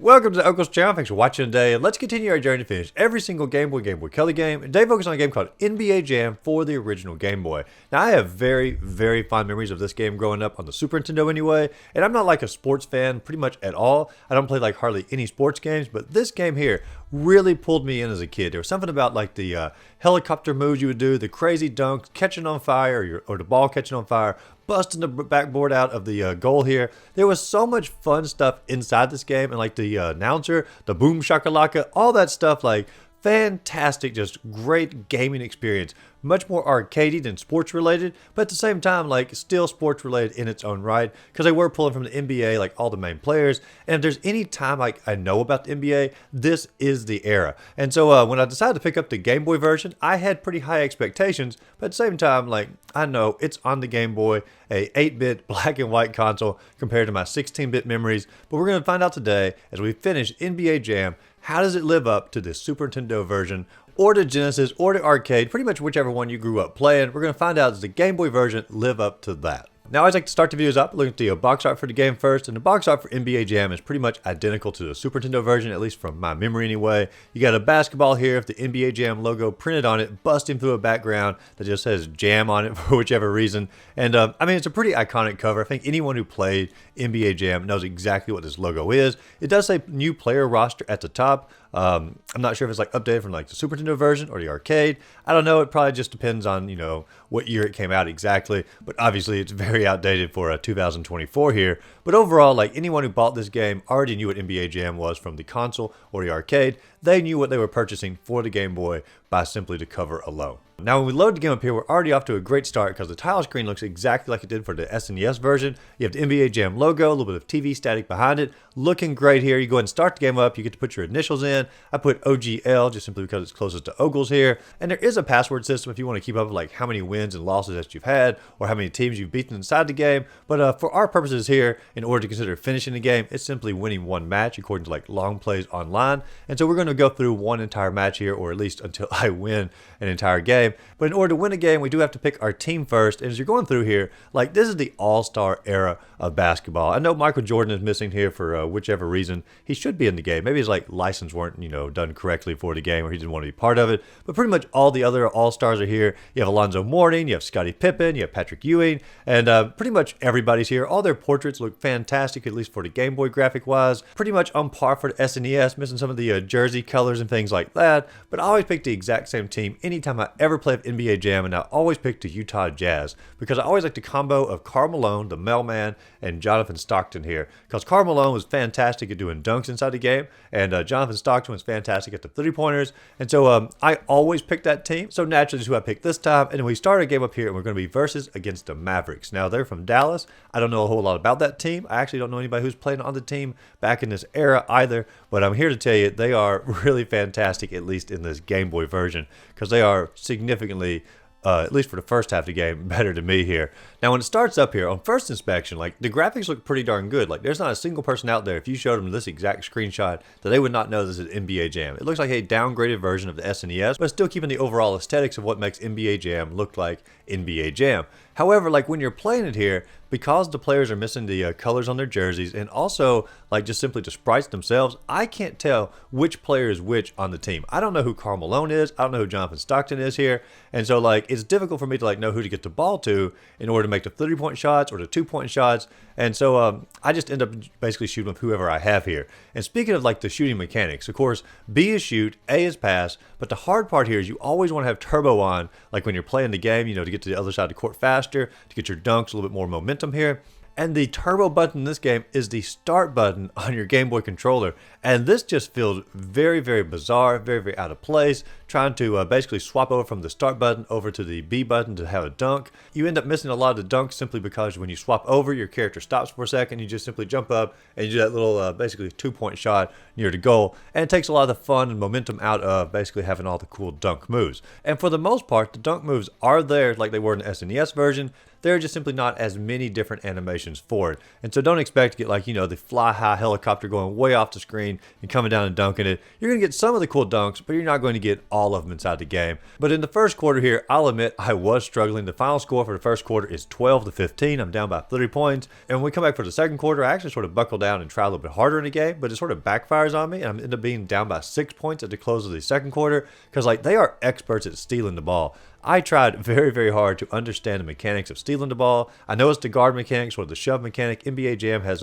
Welcome to Uncle's channel. Thanks for watching today. And let's continue our journey to finish every single Game Boy Color game. And today focus on a game called NBA Jam for the original Game Boy. Now I have very fond memories of this game growing up on the Super Nintendo anyway. And I'm not like a sports fan pretty much at all. I don't play like hardly any sports games, but this game here really pulled me in as a kid. There was something about like the helicopter moves you would do, the crazy dunks, catching on fire, or the ball catching on fire, busting the backboard out of the goal here. There was so much fun stuff inside this game, and like the announcer, the boom shakalaka, all that stuff, like fantastic, just great gaming experience. Much more arcadey than sports related, but at the same time, like still sports related in its own right, because they were pulling from the NBA, like all the main players. And if there's any time like I know about the NBA, this is the era. And so when I decided to pick up the Game Boy version, I had pretty high expectations, but at the same time, like I know it's on the Game Boy, a 8-bit black and white console compared to my 16-bit memories. But we're going to find out today as we finish NBA Jam, how does it live up to the Super Nintendo version, or the Genesis, or the arcade, pretty much whichever one you grew up playing. We're going to find out, does the Game Boy version live up to that? Now, I always like to start the videos up looking at the box art for the game first, and the box art for NBA Jam is pretty much identical to the Super Nintendo version, at least from my memory anyway. You got a basketball here with the NBA Jam logo printed on it, busting through a background that just says Jam on it for whichever reason. And I mean, it's a pretty iconic cover. I think anyone who played NBA Jam knows exactly what this logo is. It does say new player roster at the top. I'm not sure if it's like updated from like the Super Nintendo version or the arcade. I don't know. It probably just depends on, you know, what year it came out exactly. But obviously it's very outdated for 2024 here. But overall, like anyone who bought this game already knew what NBA Jam was from the console or the arcade. They knew what they were purchasing for the Game Boy by simply the cover alone. Now, when we load the game up here, we're already off to a great start because the title screen looks exactly like it did for the SNES version. You have the NBA Jam logo, a little bit of TV static behind it. Looking great here. You go ahead and start the game up. You get to put your initials in. I put OGL just simply because it's closest to Ogles here. And there is a password system if you want to keep up with like how many wins and losses that you've had or how many teams you've beaten inside the game. But for our purposes here, in order to consider finishing the game, it's simply winning one match according to like long plays online. And so we're going to go through one entire match here, or at least until I win an entire game. But in order to win a game, we do have to pick our team first. And as you're going through here, like this is the all-star era of basketball. I know Michael Jordan is missing here for whichever reason. He should be in the game. Maybe his like license weren't, you know, done correctly for the game, or he didn't want to be part of it. But pretty much all the other all-stars are here. You have Alonzo Mourning, you have Scottie Pippen, you have Patrick Ewing, and pretty much everybody's here. All their portraits look fantastic, at least for the Game Boy graphic-wise. Pretty much on par for the SNES, missing some of the jersey colors and things like that. But I always pick the exact same team anytime I ever play NBA Jam, and I always pick the Utah Jazz because I always like the combo of Karl Malone, the mailman, and Jonathan Stockton here. Because Karl Malone was fantastic at doing dunks inside the game, and Jonathan Stockton was fantastic at the three-pointers. And so I always pick that team. So naturally, that's who I picked this time. And then we start a game up here, and we're going to be versus against the Mavericks. Now, they're from Dallas. I don't know a whole lot about that team. I actually don't know anybody who's playing on the team back in this era either. But I'm here to tell you they are really fantastic, at least in this Game Boy version, because they are significantly, at least for the first half of the game, better than me here. Now, when it starts up here, on first inspection, like the graphics look pretty darn good. Like there's not a single person out there, if you showed them this exact screenshot, that they would not know this is NBA Jam. It looks like a downgraded version of the SNES, but still keeping the overall aesthetics of what makes NBA Jam look like NBA Jam. However, like when you're playing it here, because the players are missing the colors on their jerseys, and also like just simply the sprites themselves, I can't tell which player is which on the team. I don't know who Karl Malone is. I don't know who Jonathan Stockton is here. And so like it's difficult for me to like know who to get the ball to in order to make the 3-point shots or the 2-point shots. And so I just end up basically shooting with whoever I have here. And speaking of like the shooting mechanics, of course, B is shoot, A is pass, but the hard part here is you always want to have turbo on, like when you're playing the game, you know, to get to the other side of the court faster, to get your dunks, a little bit more momentum here. And the turbo button in this game is the start button on your Game Boy controller. And this just feels very bizarre, very out of place. Trying to basically swap over from the start button over to the B button to have a dunk. You end up missing a lot of the dunks simply because when you swap over, your character stops for a second. You just simply jump up and you do that little basically 2-point shot near the goal. And it takes a lot of the fun and momentum out of basically having all the cool dunk moves. And for the most part, the dunk moves are there like they were in the SNES version. there are just simply not as many different animations for it. And so don't expect to get like, the fly high helicopter going way off the screen and coming down and dunking it. You're going to get some of the cool dunks, but you're not going to get all of them inside the game. But in the first quarter here, I'll admit I was struggling. The final score for the first quarter is 12-15. I'm down by 30 points. And when we come back for the second quarter, I actually sort of buckle down and try a little bit harder in the game, but it sort of backfires on me. And I end up being down by 6 points at the close of the second quarter because like they are experts at stealing the ball. I tried very, very hard to understand the mechanics of stealing the ball. I know it's the guard mechanics or the shove mechanic. NBA Jam has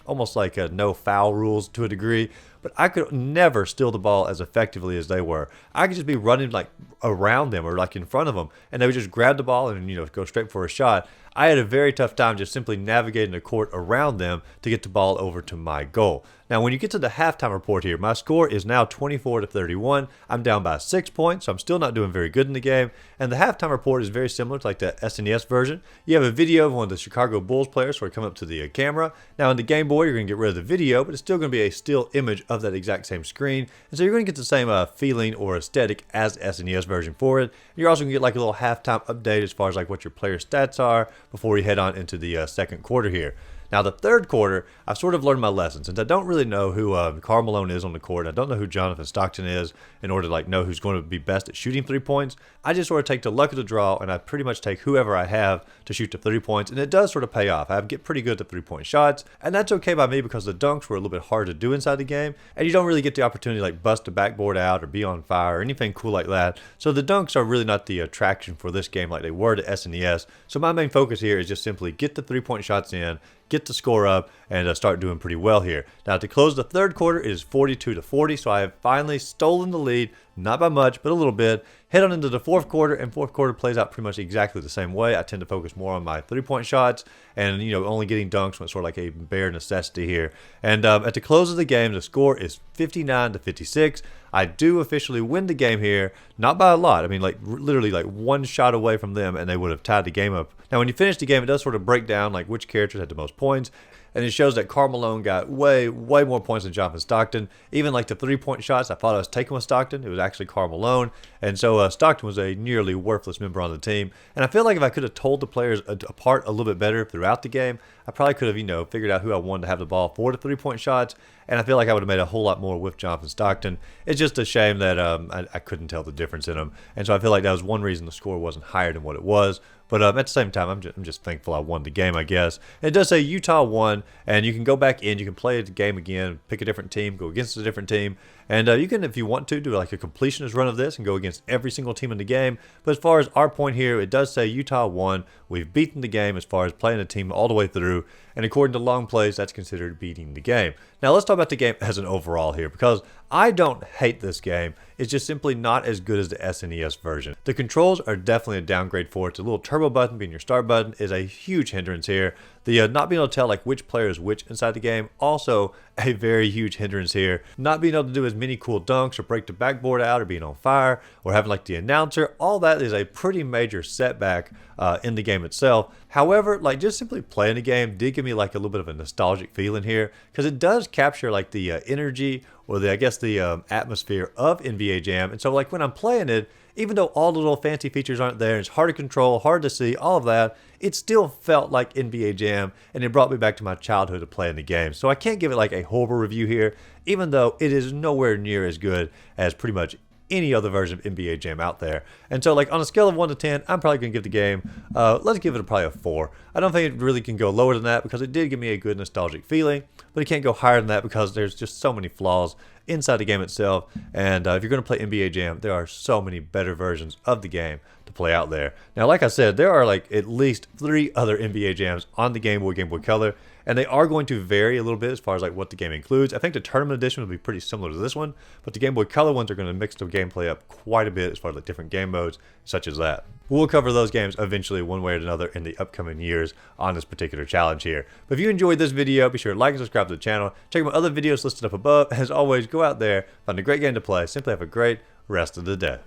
almost like no foul rules to a degree, but I could never steal the ball as effectively as they were. I could just be running like around them or like in front of them, and they would just grab the ball and go straight for a shot. I had a very tough time just simply navigating the court around them to get the ball over to my goal. Now, when you get to the halftime report here, my score is now 24-31. I'm down by 6 points, so I'm still not doing very good in the game. And the halftime report is very similar to like the SNES version. You have a video of one of the Chicago Bulls players sort of come up to the camera. Now, in the Game Boy, you're going to get rid of the video, but it's still going to be a still image of that exact same screen. And so you're going to get the same feeling or aesthetic as the SNES version for it. You're also going to get like a little halftime update as far as like what your player stats are before you head on into the second quarter here. Now, the third quarter, I've sort of learned my lesson. Since I don't really know who Karl Malone is on the court, I don't know who Jonathan Stockton is in order to like know who's going to be best at shooting 3 points. I just sort of take the luck of the draw, and I pretty much take whoever I have to shoot the 3 points, and it does sort of pay off. I get pretty good at the 3-point shots, and that's okay by me because the dunks were a little bit hard to do inside the game, and you don't really get the opportunity to like bust a backboard out or be on fire or anything cool like that. So the dunks are really not the attraction for this game like they were to SNES. So my main focus here is just simply get the 3-point shots in, get the score up, and start doing pretty well here. Now, to close the third quarter, it is 42-40, so I have finally stolen the lead, not by much, but a little bit. Head on into the fourth quarter, and fourth quarter plays out pretty much exactly the same way. I tend to focus more on my 3-point shots and, only getting dunks when it's sort of like a bare necessity here. And at the close of the game, the score is 59-56. I do officially win the game here, not by a lot. I mean, like literally like one shot away from them, and they would have tied the game up. Now, when you finish the game, it does sort of break down like which characters had the most points. And it shows that Karl Malone got way more points than Jonathan Stockton. Even like the 3-point shots, I thought I was taking with Stockton. It was actually Karl Malone. And so Stockton was a nearly worthless member on the team. And I feel like if I could have told the players apart a little bit better throughout the game, I probably could have, figured out who I wanted to have the ball for the 3-point shots. And I feel like I would have made a whole lot more with Jonathan Stockton. It's just a shame that I couldn't tell the difference in them. And so I feel like that was one reason the score wasn't higher than what it was. But at the same time, I'm just thankful I won the game, I guess. And it does say Utah won, and you can go back in, you can play the game again, pick a different team, go against a different team. And you can, if you want to, do like a completionist run of this and go against every single team in the game. But as far as our point here, it does say Utah won. We've beaten the game as far as playing a team all the way through. And according to long plays, that's considered beating the game. Now let's talk about the game as an overall here, because I don't hate this game. It's just simply not as good as the SNES version. The controls are definitely a downgrade for it. The little turbo button being your start button is a huge hindrance here. The not being able to tell like which player is which inside the game, also a very huge hindrance here. Not being able to do as many cool dunks or break the backboard out or being on fire or having like the announcer, all that is a pretty major setback in the game itself. However, like just simply playing the game did give me like a little bit of a nostalgic feeling here, because it does capture like the energy or the atmosphere of NBA Jam. And so like when I'm playing it, even though all the little fancy features aren't there, it's hard to control, hard to see, all of that, it still felt like NBA Jam, and it brought me back to my childhood of playing the game. So I can't give it like a horrible review here, even though it is nowhere near as good as pretty much any other version of NBA Jam out there. And so like on a scale of 1 to 10, I'm probably going to give the game, let's give it probably a 4. I don't think it really can go lower than that because it did give me a good nostalgic feeling, but it can't go higher than that because there's just so many flaws inside the game itself. And if you're going to play NBA Jam, there are so many better versions of the game to play out there. Now, like I said, there are like at least 3 other NBA Jams on the Game Boy, Game Boy Color, and they are going to vary a little bit as far as like what the game includes. I think the Tournament Edition will be pretty similar to this one, but the Game Boy Color ones are going to mix the gameplay up quite a bit as far as like different game modes, such as that. We'll cover those games eventually one way or another in the upcoming years on this particular challenge here. But if you enjoyed this video, be sure to like and subscribe to the channel. Check out my other videos listed up above. As always, go out there, find a great game to play. Simply have a great rest of the day.